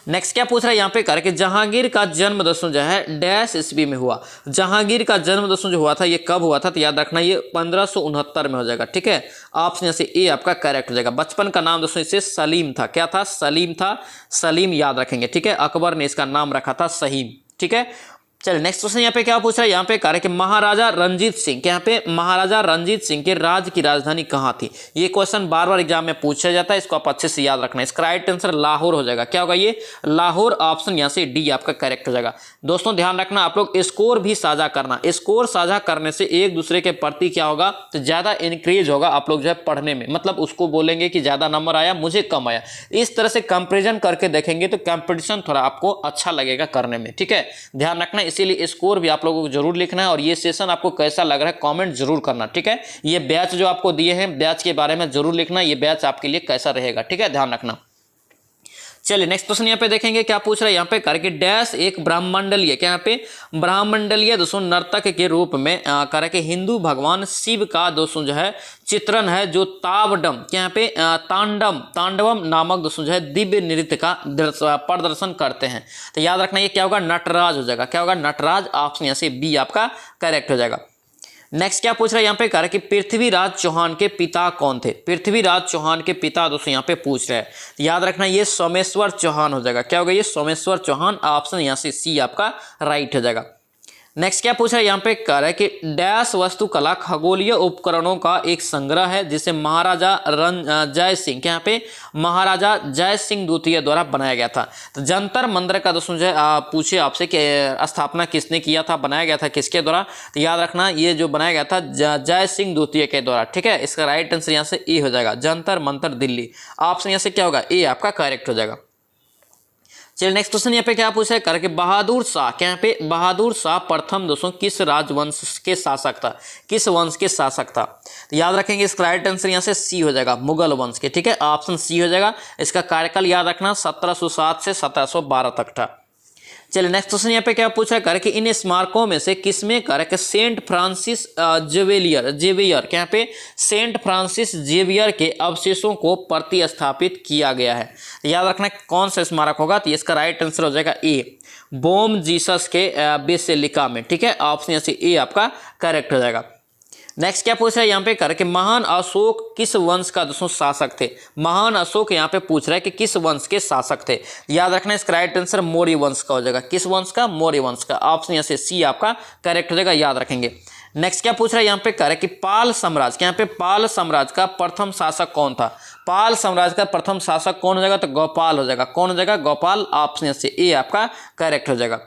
नेक्स्ट क्या पूछ रहा है यहाँ पे कर कि जहांगीर का जन्म दोस्तों जो है डैश ईस्वी में हुआ। जहांगीर का जन्म दोस्तों जो हुआ था ये कब हुआ था, तो याद रखना ये 1569 में हो जाएगा। ठीक है, ऑप्शन यहाँ से ए आपका करेक्ट हो जाएगा। बचपन का नाम दोस्तों इसे सलीम था। क्या था, सलीम था, सलीम याद रखेंगे। ठीक है, अकबर ने इसका नाम रखा था सहीम। ठीक है, चलिए नेक्स्ट क्वेश्चन यहाँ पे क्या पूछ रहा है, यहाँ पे कह रहे कि महाराजा रंजीत सिंह, यहाँ पे महाराजा रंजीत सिंह के राज्य की राजधानी कहाँ थी। ये क्वेश्चन बार बार एग्जाम में पूछा जाता है, इसको आप अच्छे से याद रखना है। इसका राइट आंसर लाहौर हो जाएगा। क्या होगा ये, लाहौर। ऑप्शन यहाँ से डी आपका करेक्ट हो जाएगा। दोस्तों ध्यान रखना, आप लोग स्कोर भी साझा करना। स्कोर साझा करने से एक दूसरे के प्रति क्या होगा, तो ज्यादा इंक्रीज होगा आप लोग जो है पढ़ने में। मतलब उसको बोलेंगे कि ज्यादा नंबर आया, मुझे कम आया। इस तरह से कंपेरिजन करके देखेंगे तो कंपटीशन थोड़ा आपको अच्छा लगेगा करने में। ठीक है, ध्यान रखना। इसीलिए स्कोर भी आप लोगों को जरूर लिखना है। और ये सेशन आपको कैसा लग रहा है कमेंट जरूर करना। ठीक है, ये बैच जो आपको दिए हैं बैच के बारे में जरूर लिखना, ये बैच आपके लिए कैसा रहेगा। ठीक है, ध्यान रखना। चलिए नेक्स्ट क्वेश्चन यहाँ पे देखेंगे, क्या पूछ रहा है यहाँ पे करके डैश एक ब्रह्मंडलीय, क्या यहाँ पे ब्रह्मंडलीय दोस्तों नर्तक के रूप में करके हिंदू भगवान शिव का दोस्तों जो है चित्रण है, जो तावडम, क्या यहाँ पे तांडवम नामक दोस्तों जो है दिव्य नृत्य का प्रदर्शन करते हैं। तो याद रखना ये क्या होगा, नटराज हो जाएगा। क्या होगा, नटराज। ऑप्शन यहाँ से बी आपका करेक्ट हो जाएगा। नेक्स्ट क्या पूछ रहा है यहाँ पे, कह रहा है कि पृथ्वीराज चौहान के पिता कौन थे। पृथ्वीराज चौहान के पिता दोस्तों यहाँ पे पूछ रहे हैं, तो याद रखना ये सोमेश्वर चौहान हो जाएगा। क्या होगा ये, सोमेश्वर चौहान। ऑप्शन यहाँ से सी आपका राइट हो जाएगा। नेक्स्ट क्या पूछ रहा है यहाँ पे, कह रहा है कि डैश वस्तुकला खगोलीय उपकरणों का एक संग्रह है जिसे महाराजा जय सिंह, यहाँ पे महाराजा जय सिंह द्वितीय द्वारा बनाया गया था। तो जंतर मंतर का दोस्तों जो पूछे आपसे कि स्थापना किसने किया था, बनाया गया था किसके द्वारा, तो याद रखना ये जो बनाया गया था जय सिंह द्वितीय के द्वारा। ठीक है, इसका राइट आंसर यहाँ से ए हो जाएगा, जंतर मंतर दिल्ली। ऑप्शन यहाँ से क्या होगा, ए आपका करेक्ट हो जाएगा। चलिए नेक्स्ट क्वेश्चन यहाँ पे क्या पूछा है, करके बहादुर शाह, क्या यहाँ पे बहादुर शाह प्रथम दोस्तों किस राजवंश के शासक था, किस वंश के शासक था। तो याद रखेंगे इसका राइट आंसर यहाँ से सी हो जाएगा, मुगल वंश के। ठीक है, ऑप्शन सी हो जाएगा। इसका कार्यकाल याद रखना 1707 से 1712 तक था। चलिए नेक्स्ट क्वेश्चन यहाँ पे क्या पूछा है, कि इन स्मारकों में से किसमें कि सेंट फ्रांसिस जेवियर, क्या यहाँ पे सेंट फ्रांसिस जेवियर के अवशेषों को प्रतिस्थापित किया गया है। तो याद रखना कौन सा स्मारक होगा, तो इसका राइट आंसर हो जाएगा ए, बोम जीसस के बेसिलिका में। ठीक है, ऑप्शन यहाँ से ए आपका करेक्ट हो जाएगा। नेक्स्ट क्या पूछ रहा है यहाँ पे, कि महान अशोक किस वंश का दोस्तों शासक थे। महान अशोक यहाँ पे पूछ रहा है कि किस वंश के शासक थे। याद रखना इसका राइट आंसर मौर्य वंश का हो जाएगा। किस वंश का, मौर्य वंश का। ऑप्शन यहाँ से सी आपका करेक्ट हो जाएगा, याद रखेंगे। नेक्स्ट क्या पूछ रहा है यहाँ पे, कि पाल साम्राज्य, क्या यहाँ पे पाल साम्राज्य का प्रथम शासक कौन था। पाल साम्राज्य का प्रथम शासक कौन हो जाएगा, तो गोपाल हो जाएगा। कौन हो जाएगा, गोपाल। ऑप्शन यहाँ से ए आपका करेक्ट हो जाएगा।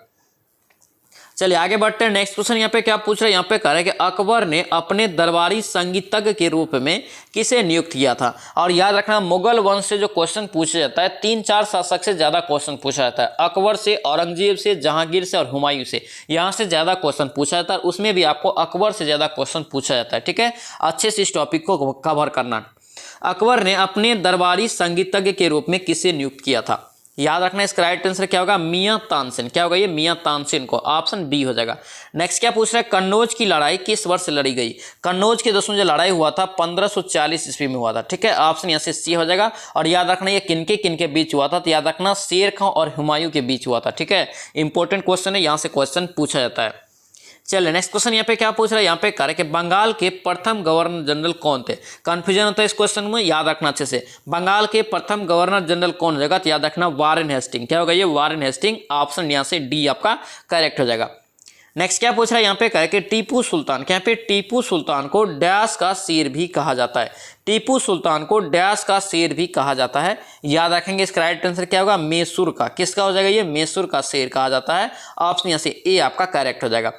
चलिए आगे बढ़ते हैं। नेक्स्ट क्वेश्चन यहाँ पे क्या पूछ रहे हैं, यहाँ पे कह रहे हैं कि अकबर ने अपने दरबारी संगीतज्ञ के रूप में किसे नियुक्त किया था। और याद रखना मुगल वंश से जो क्वेश्चन पूछा जाता है 3-4 शासक से ज्यादा क्वेश्चन पूछा जाता है। अकबर से, औरंगजेब से, जहांगीर से और हुमायूं से, यहाँ से ज्यादा क्वेश्चन पूछा जाता है। उसमें भी आपको अकबर से ज्यादा क्वेश्चन पूछा जाता है। ठीक है, अच्छे से इस टॉपिक को कवर करना। अकबर ने अपने दरबारी संगीतज्ञ के रूप में किसे नियुक्त किया था। याद रखना इसका राइट आंसर क्या होगा, मियां तानसेन। क्या होगा ये, मियां तानसेन को, ऑप्शन बी हो जाएगा। नेक्स्ट क्या पूछ रहा है, कन्नौज की लड़ाई किस वर्ष लड़ी गई। कन्नौज की दोस्तों जो लड़ाई हुआ था 1540 ईस्वी में हुआ था, ठीक है, ऑप्शन यहाँ से सी हो जाएगा। और याद रखना ये किनके बीच हुआ था, तो याद रखना शेर खां और हुमायूं के बीच हुआ था, ठीक है, इंपॉर्टेंट क्वेश्चन है, यहाँ से क्वेश्चन पूछा जाता है। चलिए नेक्स्ट क्वेश्चन यहाँ पे क्या पूछ रहा है, यहाँ पे कह रहे कि बंगाल के प्रथम गवर्नर जनरल कौन थे। कंफ्यूजन होता है इस क्वेश्चन में, याद रखना अच्छे से, बंगाल के प्रथम गवर्नर जनरल कौन हो जाएगा, तो याद रखना वारेन हेस्टिंग। क्या होगा ये, वारेन हेस्टिंग, ऑप्शन यहाँ से डी आपका करेक्ट हो जाएगा। नेक्स्ट क्या पूछ रहा है, यहाँ पे कह रहे कि टीपू सुल्तान, क्या पे टीपू सुल्तान को डैश का शेर भी कहा जाता है। टीपू सुल्तान को डैश का शेर भी कहा जाता है, याद रखेंगे इसका राइट आंसर क्या होगा, मैसूर का। किसका हो जाएगा ये, मैसूर का शेर कहा जाता है, ऑप्शन यहाँ से ए आपका करेक्ट हो जाएगा।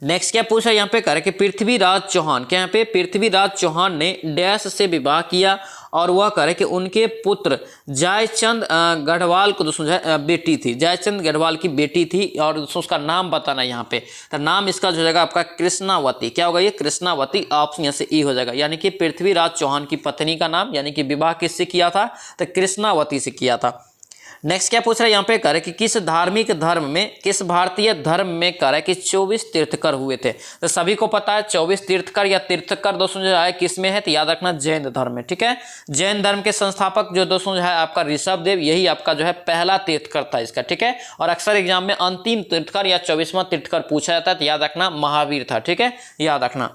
नेक्स्ट क्या पूछा यहाँ पे, करे कि पृथ्वीराज चौहान, क्या यहाँ पे पृथ्वीराज चौहान ने डैश से विवाह किया, और वह करे कि उनके पुत्र जयचंद गढ़वाल को दोस्तों जो है बेटी थी, जयचंद गढ़वाल की बेटी थी, और दोस्तों उसका नाम बताना यहाँ पे, तो नाम इसका जो हो जाएगा आपका कृष्णावती। क्या होगा ये, कृष्णावती, ऑप्शन यहाँ से ई हो जाएगा। यानी कि पृथ्वीराज चौहान की पत्नी का नाम, यानी कि विवाह किससे किया था, तो कृष्णावती से किया था। नेक्स्ट क्या पूछ रहा है यहाँ पे, कह रहे कि किस धार्मिक धर्म में, किस भारतीय धर्म में कह रहा है कि 24 तीर्थकर हुए थे। तो सभी को पता है 24 तीर्थकर या तीर्थकर दोस्तों जो है किस में है, तो याद रखना जैन धर्म में, ठीक है। जैन धर्म के संस्थापक जो दोस्तों जो है आपका ऋषभदेव, यही आपका जो है पहला तीर्थकर था इसका, ठीक है। और अक्सर एग्जाम में अंतिम तीर्थकर या 24वां तीर्थकर पूछा जाता है, तो याद रखना महावीर था, ठीक है, याद रखना।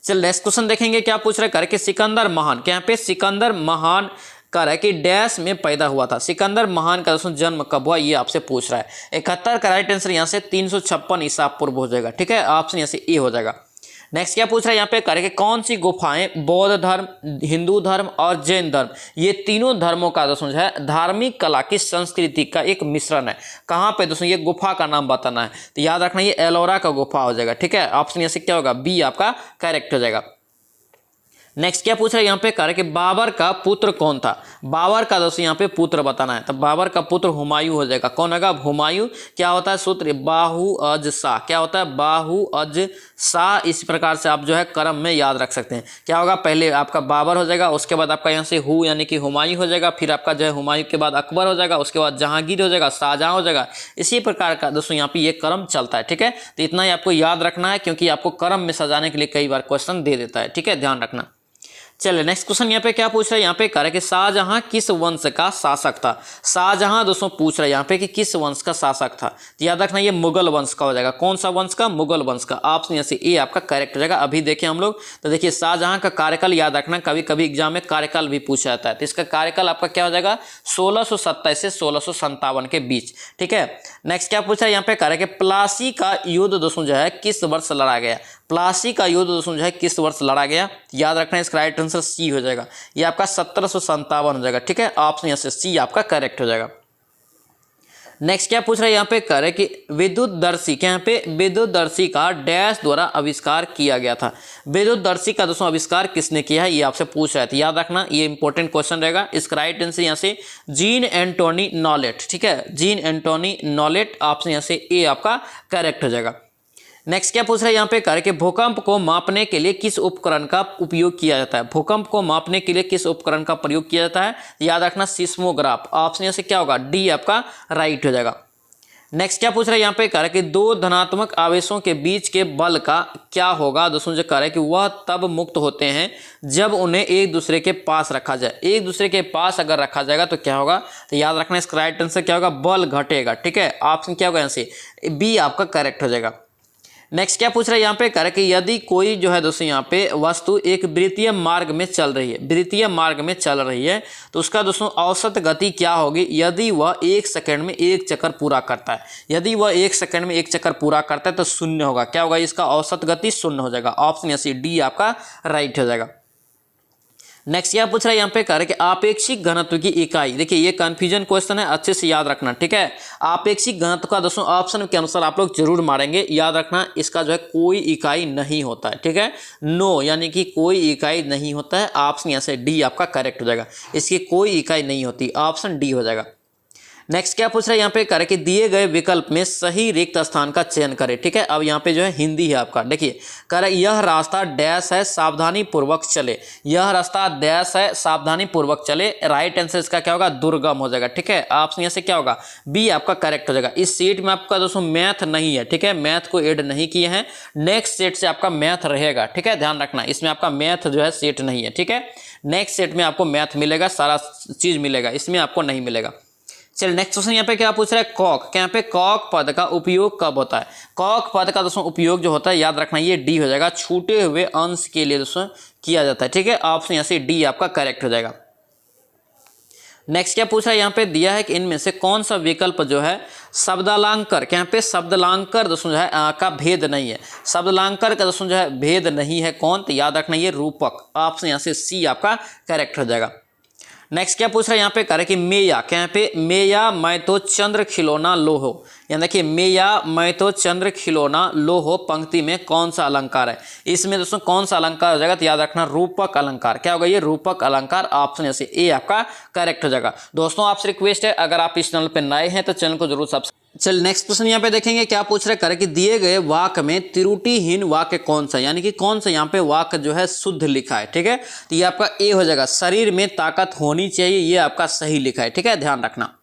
चल नेक्स्ट क्वेश्चन देखेंगे क्या पूछ रहा है, कह रहे कि सिकंदर महान, क्या यहाँ पे सिकंदर महान कह रहा है कि डैश में पैदा हुआ था। सिकंदर महान का दोस्तों जन्म कब हुआ, ये आपसे पूछ रहा है। 71 का राइट आंसर यहाँ से 356 ईसा पूर्व हो जाएगा, ठीक है, ऑप्शन यहाँ से ए हो जाएगा। नेक्स्ट क्या पूछ रहा है यहाँ पे, कह रहे कि कौन सी गुफाएं बौद्ध धर्म, हिंदू धर्म और जैन धर्म, ये तीनों धर्मों का दोस्तों जो है धार्मिक कला की संस्कृति का एक मिश्रण है। कहाँ पे दोस्तों, ये गुफा का नाम बताना है, तो याद रखना ये एलोरा का गुफा हो जाएगा, ठीक है, ऑप्शन यहाँ से क्या होगा, बी आपका करेक्ट हो जाएगा। नेक्स्ट क्या पूछ रहा है यहाँ पे, कह रहे कि बाबर का पुत्र कौन था। बाबर का दोस्तों यहाँ पे पुत्र बताना है, तो बाबर का पुत्र हुमायूं हो जाएगा। कौन होगा, हुमायूं। क्या होता है सूत्र, बाहु अज शाह। क्या होता है, बाहु अज शाह। इस प्रकार से आप जो है क्रम में याद रख सकते हैं। क्या होगा, पहले आपका बाबर हो जाएगा, उसके बाद आपका यहाँ से हु यानी कि हुमायूं हो जाएगा, फिर आपका जो है हुमायूं के बाद अकबर हो जाएगा, उसके बाद जहांगीर हो जाएगा, शाहजहां हो जाएगा। इसी प्रकार का दोस्तों यहाँ पे ये क्रम चलता है, ठीक है। तो इतना ही आपको याद रखना है, क्योंकि आपको क्रम में सजाने के लिए कई बार क्वेश्चन दे देता है, ठीक है, ध्यान रखना। चलिए नेक्स्ट क्वेश्चन यहाँ पे क्या पूछ रहा है, यहाँ पे कह रहा है कि शाहजहां किस वंश का शासक था। शाहजहां दोस्तों पूछ रहा है यहाँ पे कि किस वंश का शासक था, तो याद रखना ये मुगल वंश का हो जाएगा। कौन सा वंश का, मुगल वंश का, ऑप्शन यहाँ से ए आपका करेक्ट हो जाएगा। अभी देखें हम लोग, तो देखिए शाहजहां का कार्यकाल याद रखना, कभी कभी एग्जाम में कार्यकाल भी पूछा जाता है, तो इसका कार्यकाल आपका क्या हो जाएगा, 1627 से 1657 के बीच, ठीक है। नेक्स्ट क्या पूछा है यहाँ पे, कह रहा है कि प्लासी का युद्ध दोस्तों जो है किस वर्ष लड़ा गया। प्लासी का युद्ध दोस्तों जो है किस वर्ष लड़ा गया, याद रखना इसका राइट आंसर सी हो जाएगा। ये आपका 1757 हो जाएगा, ठीक है, ऑप्शन यहाँ से सी आपका करेक्ट हो जाएगा। नेक्स्ट क्या पूछ रहा है यहाँ पे, कह रहे कि विद्युतदर्शी, क्या यहाँ पे विद्युतदर्शी का डैश द्वारा आविष्कार किया गया था। विद्युतदर्शी का दोस्तों आविष्कार किसने किया है, ये आपसे पूछ रहा है, तो याद रखना ये इंपॉर्टेंट क्वेश्चन रहेगा। इसका राइट आंसर यहाँ से जीन एंटोनी नॉलेट, ठीक है, जीन एंटोनी नॉलेट, ऑप्शन यहाँ से ए आपका करेक्ट हो जाएगा। नेक्स्ट क्या पूछ रहा है यहाँ पे, कह रहे कि भूकंप को मापने के लिए किस उपकरण का उपयोग किया जाता है। भूकंप को मापने के लिए किस उपकरण का प्रयोग किया जाता है, याद रखना सिस्मोग्राफ, ऑप्शन यहाँ से क्या होगा, डी आपका राइट हो जाएगा। नेक्स्ट क्या पूछ रहा है यहाँ पे, कह रहा है कि दो धनात्मक आवेशों के बीच के बल का क्या होगा। दोस्तों जो कह रहा है कि वह तब मुक्त होते हैं जब उन्हें एक दूसरे के पास रखा जाए। एक दूसरे के पास अगर रखा जाएगा तो क्या होगा, तो याद रखना इसका राइट आंसर क्या होगा, बल घटेगा, ठीक है, ऑप्शन क्या होगा यहाँ से बी आपका करेक्ट हो जाएगा। नेक्स्ट क्या पूछ रहा है यहाँ पे, कह रहा है कि यदि कोई जो है दोस्तों यहाँ पे वस्तु एक वृत्तीय मार्ग में चल रही है, वृत्तीय मार्ग में चल रही है, तो उसका दोस्तों औसत गति क्या होगी यदि वह 1 सेकंड में 1 चक्कर पूरा करता है। यदि वह 1 सेकंड में 1 चक्कर पूरा करता है तो शून्य होगा। क्या होगा, इसका औसत गति शून्य हो जाएगा, ऑप्शन यहाँ से डी आपका राइट हो जाएगा। नेक्स्ट क्या पूछ रहा है यहाँ पे, कह रहा है कि आपेक्षिक घनत्व की इकाई। देखिए ये कंफ्यूजन क्वेश्चन है, अच्छे से याद रखना, ठीक है। आपेक्षिक घनत्व का दोस्तों ऑप्शन के अनुसार आप लोग जरूर मारेंगे, याद रखना इसका जो है कोई इकाई नहीं होता है, ठीक है, नो यानी कि कोई इकाई नहीं होता है, ऑप्शन यहाँ से डी आपका करेक्ट हो जाएगा। इसकी कोई इकाई नहीं होती, ऑप्शन डी हो जाएगा। नेक्स्ट क्या पूछ रहा है यहाँ पे, करे कि दिए गए विकल्प में सही रिक्त स्थान का चयन करें। ठीक है, अब यहाँ पे जो है हिंदी है आपका। देखिए, करे यह रास्ता डैश है, सावधानी पूर्वक चले। यह रास्ता डैश है, सावधानी पूर्वक चले। राइट आंसर इसका क्या होगा, दुर्गम हो जाएगा। ठीक है, ऑप्शन यहाँ से क्या होगा, बी आपका करेक्ट हो जाएगा। इस सीट में आपका दोस्तों मैथ नहीं है। ठीक है, मैथ को ऐड नहीं किए हैं, नेक्स्ट सेट से आपका मैथ रहेगा। ठीक है, ध्यान रखना, इसमें आपका मैथ जो है सेट नहीं है। ठीक है, नेक्स्ट सेट में आपको मैथ मिलेगा, सारा चीज मिलेगा, इसमें आपको नहीं मिलेगा। चलिए नेक्स्ट क्वेश्चन यहाँ पे क्या पूछ रहा है, कॉक। यहाँ पे कॉक पद का उपयोग कब होता है। कॉक पद का दोस्तों उपयोग जो होता है, याद रखना ये डी हो जाएगा, छूटे हुए अंश के लिए दोस्तों किया जाता है। ठीक है, ऑप्शन यहाँ से डी आपका करेक्ट हो जाएगा। नेक्स्ट क्या पूछ रहा है, यहाँ पे दिया है कि इनमें से कौन सा विकल्प जो है शब्दालंकार, यहाँ पे शब्दालंकार दोस्तों जो है का भेद नहीं है। शब्दालंकार का दोस्तों जो है भेद नहीं है कौन, तो याद रखना ये रूपक। ऑप्शन यहाँ से सी आपका करेक्ट हो जाएगा। नेक्स्ट क्या पूछ रहा है यहाँ पे, करे कि मेया, यहाँ पे मेया मैं तो चंद्र खिलौना लो हो। यहाँ देखिए, मेया मैं तो चंद्र खिलौना लो हो पंक्ति में कौन सा अलंकार है। इसमें दोस्तों कौन सा अलंकार हो जाएगा, तो याद रखना रूपक अलंकार। क्या होगा ये, रूपक अलंकार। ऑप्शन से ए आपका करेक्ट हो जाएगा। दोस्तों आपसे रिक्वेस्ट है, अगर आप इस चैनल पर नए हैं तो चैनल को जरूर सब्सक्राइब। चल नेक्स्ट क्वेश्चन यहाँ पे देखेंगे, क्या पूछ रहे, करे कि दिए गए वाक्य में त्रुटिहीन वाक्य कौन सा, यानी कि कौन सा यहाँ पे वाक्य जो है शुद्ध लिखा है। ठीक है, तो ये आपका ए हो जाएगा, शरीर में ताकत होनी चाहिए, ये आपका सही लिखा है। ठीक है, ध्यान रखना।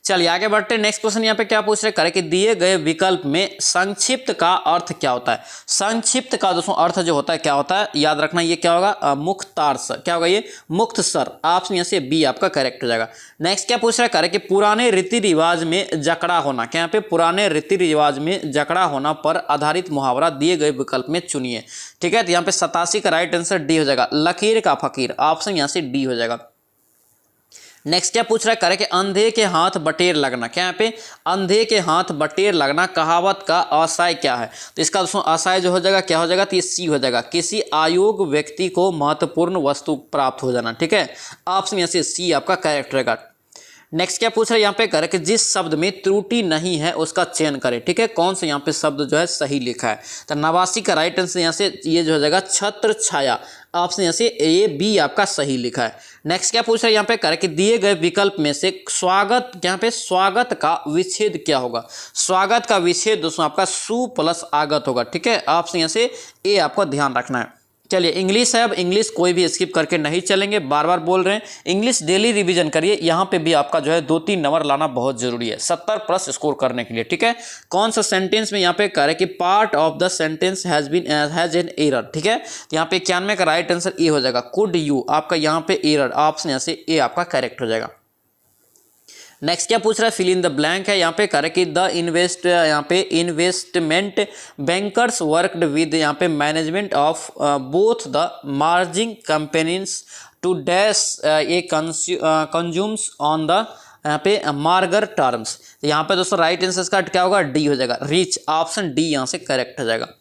चलिए आगे बढ़ते हैं। नेक्स्ट क्वेश्चन यहाँ पे क्या पूछ रहे, करे कि दिए गए विकल्प में संक्षिप्त का अर्थ क्या होता है। संक्षिप्त का दोस्तों अर्थ जो होता है क्या होता है, याद रखना ये क्या होगा, मुख्तार सर। क्या होगा ये, मुख्तसर। ऑप्शन यहाँ से बी आपका करेक्ट हो जाएगा। नेक्स्ट क्या पूछ रहा है, करे कि पुराने रीति रिवाज में जकड़ा होना। क्या यहाँ पे पुराने रीति रिवाज में जकड़ा होना पर आधारित मुहावरा दिए गए विकल्प में चुनिए। ठीक है, तो यहाँ पे 87 का राइट आंसर डी हो जाएगा, लकीर का फकीर। ऑप्शन यहाँ से डी हो जाएगा। नेक्स्ट क्या पूछ रहा है, करे कि अंधे के हाथ बटेर लगना। क्या यहाँ पे अंधे के हाथ बटेर लगना कहावत का आशय क्या है, तो इसका दोस्तों आशय जो हो जाएगा क्या हो जाएगा, तो ये सी हो जाएगा, किसी अयोग्य व्यक्ति को महत्वपूर्ण वस्तु प्राप्त हो जाना। ठीक है, ऑप्शन यहाँ से सी आपका करेक्ट रहेगा। नेक्स्ट क्या पूछ रहा है यहाँ पे, करे कि जिस शब्द में त्रुटि नहीं है उसका चयन करें। ठीक है, कौन सा यहाँ पे शब्द जो है सही लिखा है, तो 89 का राइट आंसर यहाँ से ये जो हो जाएगा छत्र छाया। ऑप्शन यहाँ से ए बी आपका सही लिखा है। नेक्स्ट क्या पूछ रहा है यहाँ पे, करे कि दिए गए विकल्प में से स्वागत, यहाँ पे स्वागत का विच्छेद क्या होगा। स्वागत का विच्छेद दोस्तों आपका सु प्लस आगत होगा। ठीक है, ऑप्शन यहाँ से ए आपको ध्यान रखना है। चलिए इंग्लिश है, अब इंग्लिश कोई भी स्किप करके नहीं चलेंगे, बार बार बोल रहे हैं, इंग्लिश डेली रिवीजन करिए। यहाँ पे भी आपका जो है 2-3 नंबर लाना बहुत जरूरी है 70 प्लस स्कोर करने के लिए। ठीक है, कौन सा सेंटेंस में यहाँ पे करे कि part of the sentence has an error. ठीक है, तो यहाँ पे 91 का राइट आंसर ए हो जाएगा, कुड यू आपका यहाँ पे एरर। ऑप्शन यहाँ से ए आपका करेक्ट हो जाएगा। नेक्स्ट क्या पूछ रहा है, फिल इन द ब्लैंक है। यहाँ पे करे कि द यहाँ पे इन्वेस्टमेंट बैंकर्स वर्कड विद यहाँ पे management of both the merging companies to dash a consumes on the यहाँ पे मार्गर टर्म्स। यहाँ पे दोस्तों राइट आंसर का क्या होगा, डी हो जाएगा, रिच। ऑप्शन डी यहाँ से करेक्ट हो जाएगा।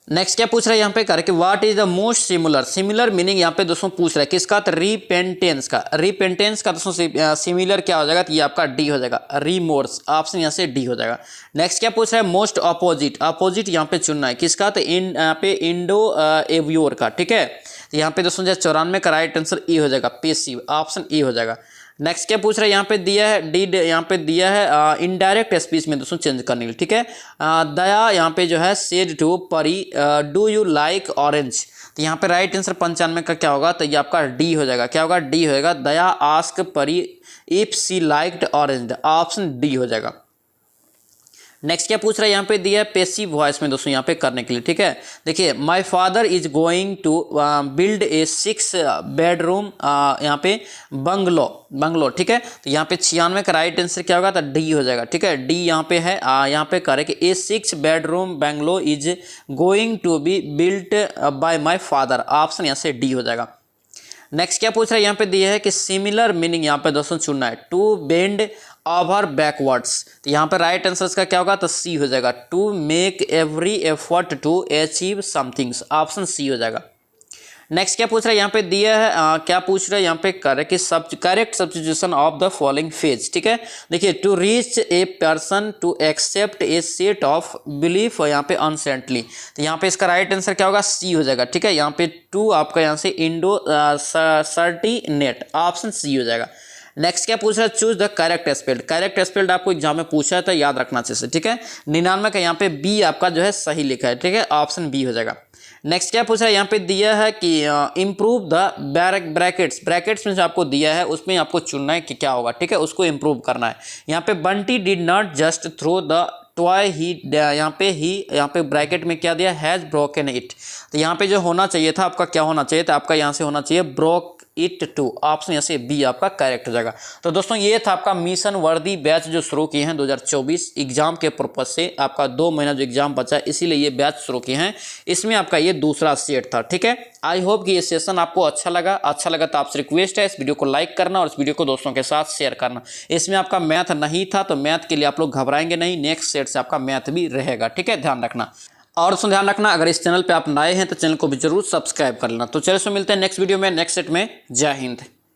नेक्स्ट क्या पूछ रहा है यहाँ पे, करके what is the most similar. Similar meaning यहाँ पे दोस्तों पूछ रहा है किसका, तो रिपेंटेंस का। रिपेंटेंस का दोस्तों सिमिलर क्या हो जाएगा, तो ये आपका डी हो जाएगा, रिमोर्स। ऑप्शन यहाँ से डी हो जाएगा। नेक्स्ट क्या पूछ रहा है, मोस्ट अपोजिट। अपोजिट यहाँ पे चुनना है किसका, तो यहाँ पे इंडो एवियोर का। ठीक है, तो यहाँ पे दोस्तों 94 का राइट आंसर ए हो जाएगा, पेसिव। ऑप्शन ए हो जाएगा। नेक्स्ट क्या पूछ रहा है यहाँ पे दिया है, डिड यहाँ पे दिया है इनडायरेक्ट स्पीच में दोस्तों चेंज करने के लिए। ठीक है, दया यहाँ पे जो है सेड टू परी डू यू लाइक ऑरेंज। तो यहाँ पे राइट आंसर 95 का क्या होगा, तो ये आपका डी हो जाएगा। क्या होगा, डी होएगा, they ask Pari if she liked orange. Option D हो जाएगा। नेक्स्ट क्या पूछ रहा है यहाँ पे दिया है पैसिव वॉइस में दोस्तों यहाँ पे करने के लिए। ठीक है, देखिए my father is going to build a 6 bedroom यहाँ पे बंगलो। ठीक है, तो यहाँ पे 96 का राइट आंसर क्या होगा, तो डी हो जाएगा। ठीक है, डी यहाँ पे है, यहाँ पे करे कि a 6 bedroom bungalow is going to be built by my father. Option यहाँ से डी हो जाएगा। नेक्स्ट क्या पूछ रहा है यहाँ पे दिया है कि सिमिलर मीनिंग यहाँ पे दोस्तों चुनना है, टू बेंड ओवर बैकवर्ड्स। तो यहाँ पे राइट आंसर का क्या होगा, तो सी हो जाएगा, to make every effort to achieve somethings. Option C हो जाएगा। नेक्स्ट क्या पूछ रहा है यहाँ पे दिया है क्या पूछ रहा है यहाँ पे correct substitution of the following phrase. ठीक है, देखिए to reach a person to accept a set of belief यहाँ पे अनसेंटली। तो यहाँ पे इसका राइट आंसर क्या होगा, सी हो जाएगा। ठीक है, यहाँ पे टू आपका यहाँ से इंडो सर्टिनेट। ऑप्शन सी हो जाएगा। नेक्स्ट क्या पूछ रहा है, choose the correct spelled. Correct spelled आपको एग्जाम में पूछा है तो याद रखना अच्छे से, ठीक है। 99 का यहाँ पे बी आपका जो है सही लिखा है, ठीक है, ऑप्शन बी हो जाएगा। नेक्स्ट क्या पूछ रहा है, यहाँ पे दिया है कि इम्प्रूव द ब्रैकेट्स। ब्रैकेट्स में जो आपको दिया है उसमें आपको चुनना है कि क्या होगा, ठीक है, उसको इम्प्रूव करना है। यहाँ पे Bunty did not just throw the toy he, यहाँ पे ब्रैकेट में क्या दिया, हैज ब्रोकन इट। तो यहाँ पे जो होना चाहिए था आपका, क्या होना चाहिए था आपका, यहाँ से होना चाहिए ब्रोक इट टू। ऑप्शन यहाँ से बी आपका करेक्ट हो जाएगा। तो दोस्तों ये था आपका मिशन वर्दी बैच जो शुरू किए हैं 2024 एग्जाम के पर्पज से। आपका 2 महीना जो एग्जाम बचा है इसीलिए ये बैच शुरू किए हैं। इसमें आपका ये दूसरा सेट था, ठीक है। आई होप कि ये सेशन आपको अच्छा लगा तो आपसे रिक्वेस्ट है इस वीडियो को लाइक करना और इस वीडियो को दोस्तों के साथ शेयर करना। इसमें आपका मैथ नहीं था तो मैथ के लिए आप लोग घबराएंगे नहीं, नेक्स्ट सेट से आपका मैथ भी रहेगा, ठीक है, ध्यान रखना। और दोस्तों ध्यान रखना, अगर इस चैनल पे आप नए हैं तो चैनल को भी जरूर सब्सक्राइब कर लेना। तो चलिए मिलते हैं नेक्स्ट वीडियो में, नेक्स्ट सेट में। जय हिंद।